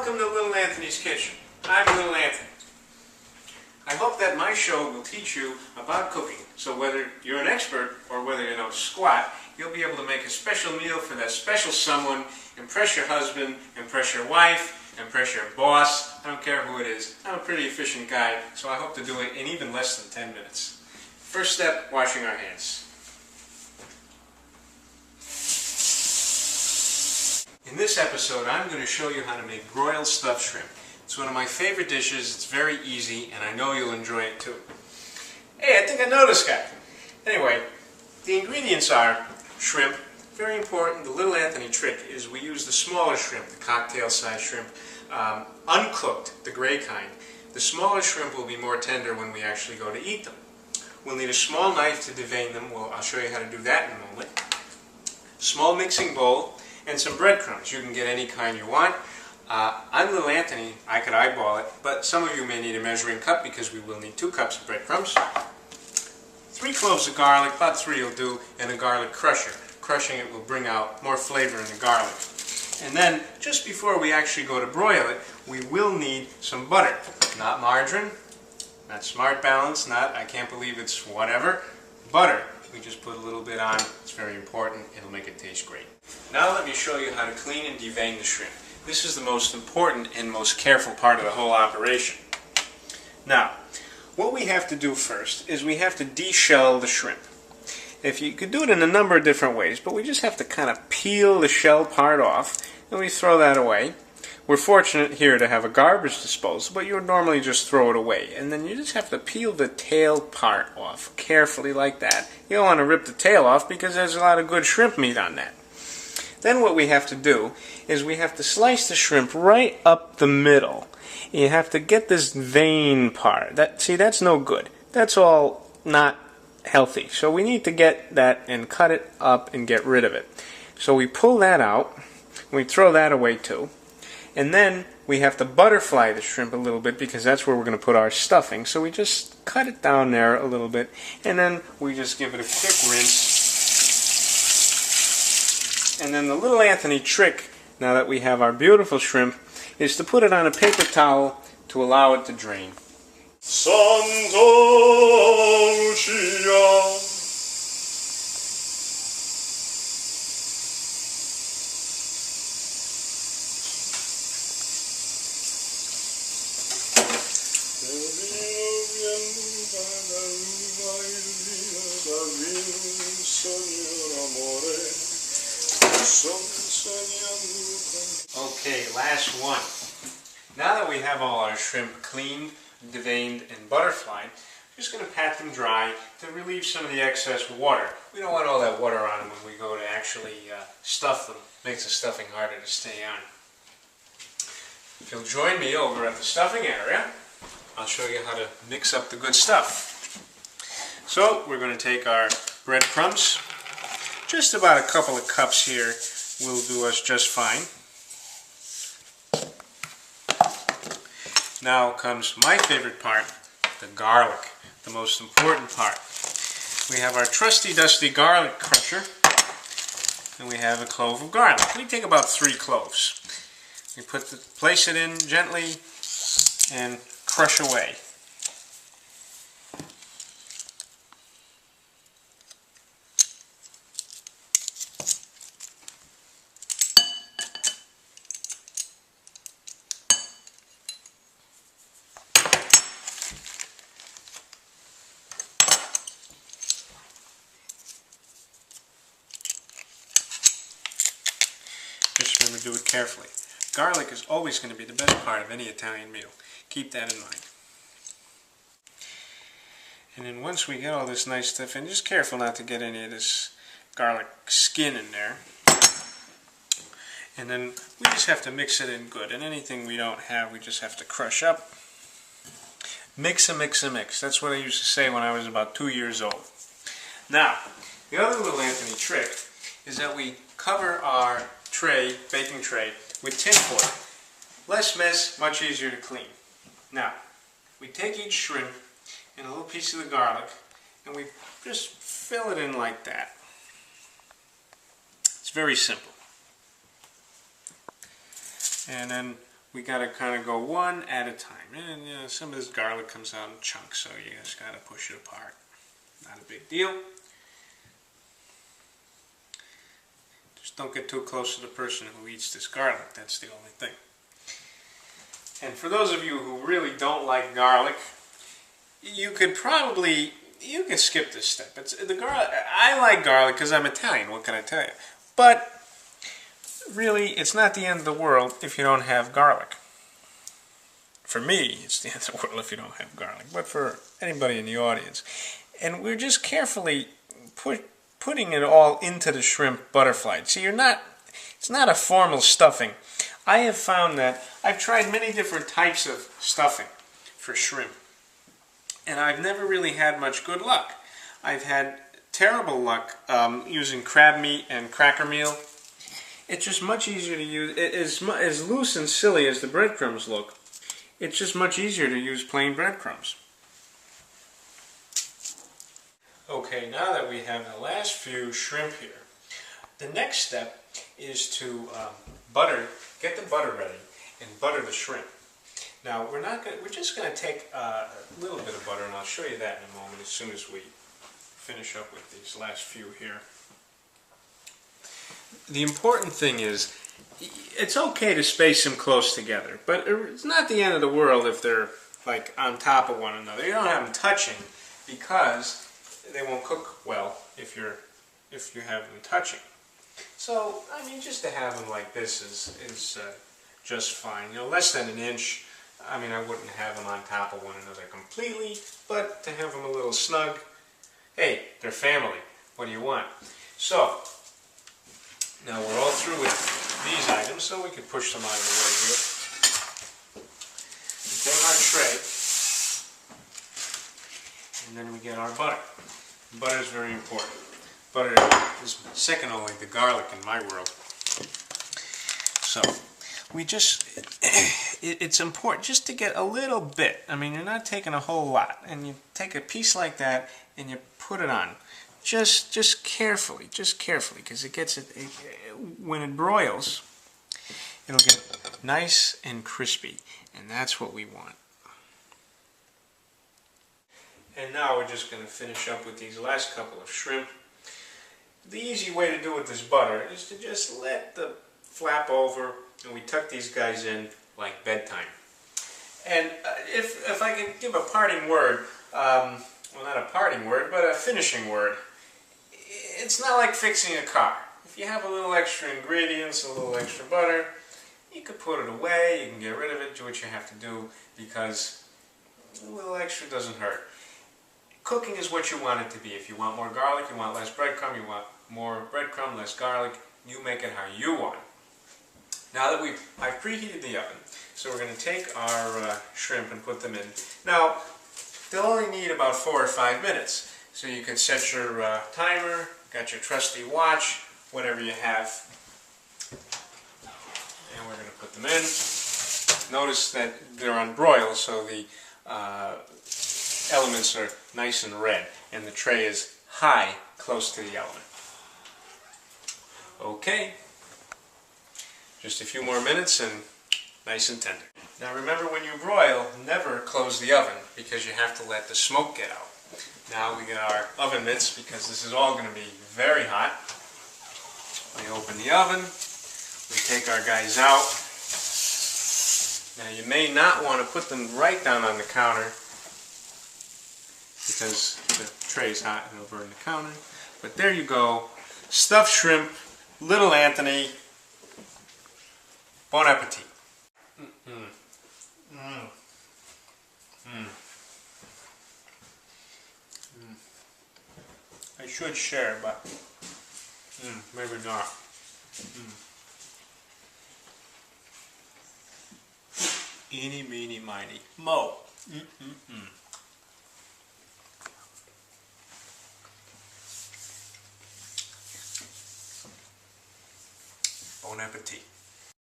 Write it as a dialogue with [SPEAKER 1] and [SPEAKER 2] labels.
[SPEAKER 1] welcome to Little Anthony's Kitchen. I'm Little Anthony. I hope that my show will teach you about cooking, so whether you're an expert or whether you know squat, you'll be able to make a special meal for that special someone, impress your husband, impress your wife, impress your boss. I don't care who it is. I'm a pretty efficient guy, so I hope to do it in even less than 10 minutes. First step, washing our hands. In this episode, I'm going to show you how to make broiled stuffed shrimp. It's one of my favorite dishes. It's very easy, and I know you'll enjoy it too. Hey, I think I noticed, Captain. Anyway, the ingredients are shrimp. Very important. The Little Anthony trick is we use the smaller shrimp, the cocktail-sized shrimp, uncooked, the gray kind. The smaller shrimp will be more tender when we actually go to eat them. We'll need a small knife to devein them. I'll show you how to do that in a moment. Small mixing bowl. And some breadcrumbs. You can get any kind you want. I'm Little Anthony. I could eyeball it, but some of you may need a measuring cup because we will need 2 cups of breadcrumbs. 3 cloves of garlic, about 3 will do, and a garlic crusher. Crushing it will bring out more flavor in the garlic. And then, just before we actually go to broil it, we will need some butter. Not margarine, not Smart Balance, not I can't believe it's whatever. Butter. We just put a little bit on. It's very important. It'll make it taste great. Now let me show you how to clean and devein the shrimp. This is the most important and most careful part of the whole operation. Now, what we have to do first is we have to de-shell the shrimp. If you could do it in a number of different ways, but we just have to kind of peel the shell part off, and we throw that away. We're fortunate here to have a garbage disposal, but you would normally just throw it away. And then you just have to peel the tail part off carefully like that. You don't want to rip the tail off because there's a lot of good shrimp meat on that. Then what we have to do is we have to slice the shrimp right up the middle. You have to get this vein part. That's no good. That's all not healthy. So we need to get that and cut it up and get rid of it. So we pull that out. We throw that away too. And then we have to butterfly the shrimp a little bit because that's where we're going to put our stuffing. So we just cut it down there a little bit, and then we just give it a quick rinse. And then the Little Anthony trick, now that we have our beautiful shrimp, is to put it on a paper towel to allow it to drain. Santa Lucia. Okay, last one. Now that we have all our shrimp cleaned, deveined, and butterflied, I'm just going to pat them dry to relieve some of the excess water. We don't want all that water on them when we go to actually stuff them. It makes the stuffing harder to stay on. If you'll join me over at the stuffing area, I'll show you how to mix up the good stuff. So we're going to take our breadcrumbs. Just about a couple of cups here will do us just fine. Now comes my favorite part, the garlic, the most important part. We have our trusty dusty garlic crusher, and we have a clove of garlic. We take about 3 cloves. We place it in gently and crush away. Just remember to do it carefully. Garlic is always going to be the best part of any Italian meal. Keep that in mind. And then once we get all this nice stuff in, just careful not to get any of this garlic skin in there. And then we just have to mix it in good. And anything we don't have, we just have to crush up. Mix and mix and mix. That's what I used to say when I was about 2 years old. Now, the other Little Anthony trick is that we cover our tray, baking tray, with tin foil. Less mess, much easier to clean. Now, we take each shrimp and a little piece of the garlic and we just fill it in like that. It's very simple. And then we got to kind of go one at a time. And you know, some of this garlic comes out in chunks, so you just got to push it apart. Not a big deal. Just don't get too close to the person who eats this garlic. That's the only thing. And for those of you who really don't like garlic, you could skip this step. I like garlic because I'm Italian, what can I tell you? But really, it's not the end of the world if you don't have garlic. For me, it's the end of the world if you don't have garlic, but for anybody in the audience. And we're just carefully putting it all into the shrimp butterfly. See, it's not a formal stuffing. I have found that I've tried many different types of stuffing for shrimp, and I've never really had much good luck. I've had terrible luck using crab meat and cracker meal. It's just much easier to use. As loose and silly as the breadcrumbs look, it's just much easier to use plain breadcrumbs. Okay, now that we have the last few shrimp here, the next step is to get the butter ready and butter the shrimp. Now we're just going to take a little bit of butter, and I'll show you that in a moment as soon as we finish up with these last few here. The important thing is, it's okay to space them close together, but it's not the end of the world if they're like on top of one another. You don't have them touching because they won't cook well if you have them touching. So, I mean, just to have them like this is just fine. You know, less than an inch. I mean, I wouldn't have them on top of one another completely, but to have them a little snug, hey, they're family. What do you want? So, now we're all through with these items, so we can push them out of the way here. We take our tray, and then we get our butter. Butter is very important. Butter is second only to garlic in my world. So, it's important just to get a little bit. I mean, you're not taking a whole lot. And you take a piece like that and you put it on. Just carefully, because when it broils, it'll get nice and crispy. And that's what we want. And now we're just going to finish up with these last couple of shrimp. The easy way to do with this butter is to just let the flap over, and we tuck these guys in like bedtime. And if I can give a parting word, well, not a parting word, but a finishing word, it's not like fixing a car. If you have a little extra ingredients, a little extra butter, you can put it away, you can get rid of it, do what you have to do, because a little extra doesn't hurt. Cooking is what you want it to be. If you want more garlic, you want less breadcrumb, you want more breadcrumb, less garlic, you make it how you want it. Now that I've preheated the oven, so we're going to take our shrimp and put them in. Now, they'll only need about 4 or 5 minutes. So you can set your timer, got your trusty watch, whatever you have. And we're going to put them in. Notice that they're on broil, so the elements are nice and red, and the tray is high, close to the element. Okay, just a few more minutes and nice and tender. Now remember, when you broil, never close the oven because you have to let the smoke get out. Now we get our oven mitts because this is all going to be very hot. We open the oven, we take our guys out. Now you may not want to put them right down on the counter because the tray's hot and it'll burn the counter. But there you go, stuffed shrimp, Little Anthony. Bon appetit. I should share, but maybe not. Eeny, meeny, miny, mo. Bon appetit.